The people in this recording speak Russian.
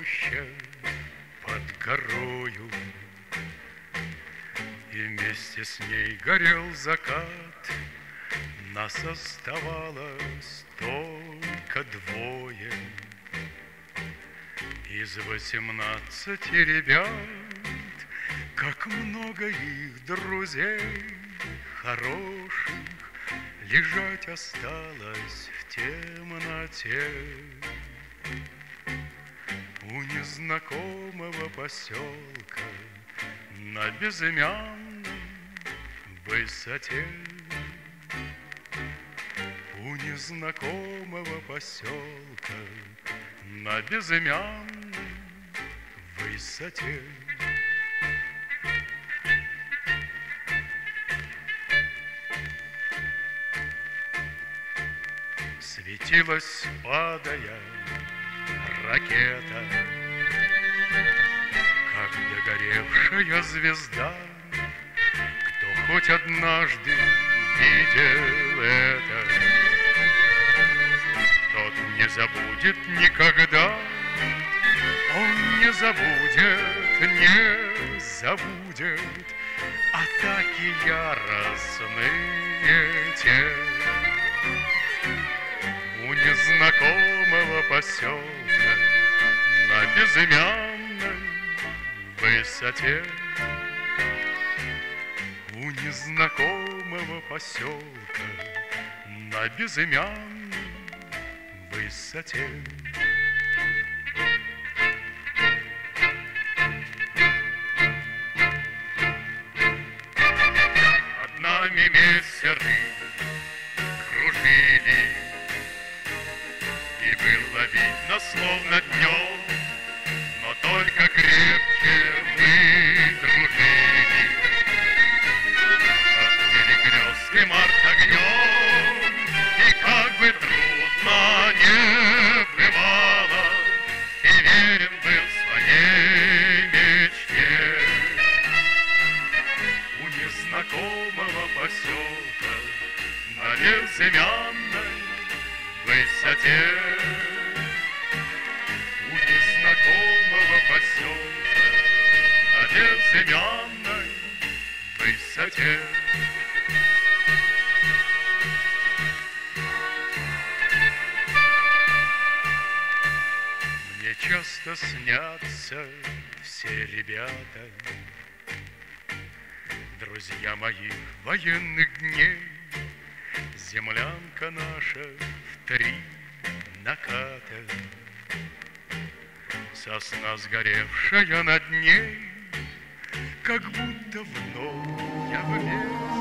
роща под горою, и вместе с ней горел закат. Нас оставалось только двое из 18 ребят. Как много их друзей хороших лежать осталось в темноте у незнакомого поселка на безымянной высоте. У незнакомого поселка на безымянной высоте. Светилась, падая, ракета, как догоревшая звезда. Кто хоть однажды видел это, тот не забудет никогда. Он не забудет, не забудет атаки яростные те. У незнакомого поселка на безымянной высоте. У незнакомого поселка на безымянной высоте. Над нами мессеры кружили, и было видно, словно днем, но только крепче мы дружили. Под перекрестным артогнем, и как бы трудно не бывало, и верен был своей мечте. У незнакомого поселка на безымянной высоте. У незнакомого поселка на безымянной высоте. Мне часто снятся все ребята, друзья моих военных дней. Землянка наша в 3 наката, сосна сгоревшая над ней, как будто вновь я влез